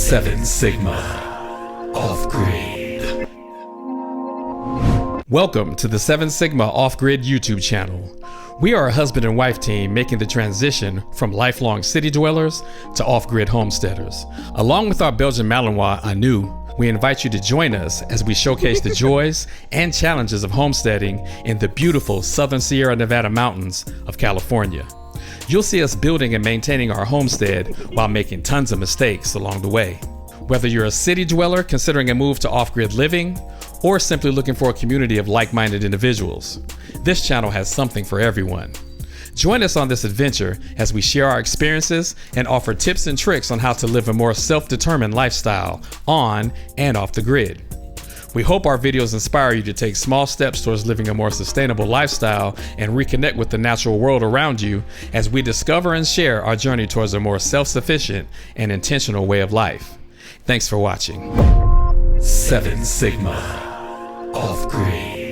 7 Sigma Off-Grid. Welcome to the 7 Sigma Off-Grid YouTube channel. We are a husband and wife team making the transition from lifelong city dwellers to off-grid homesteaders. Along with our Belgian Malinois, Anu, we invite you to join us as we showcase the joys and challenges of homesteading in the beautiful Southern Sierra Nevada mountains of California. You'll see us building and maintaining our homestead while making tons of mistakes along the way. Whether you're a city dweller considering a move to off-grid living, or simply looking for a community of like-minded individuals, this channel has something for everyone. Join us on this adventure as we share our experiences and offer tips and tricks on how to live a more self-determined lifestyle on and off the grid. We hope our videos inspire you to take small steps towards living a more sustainable lifestyle and reconnect with the natural world around you as we discover and share our journey towards a more self-sufficient and intentional way of life. Thanks for watching. 7 Sigma Off-Grid.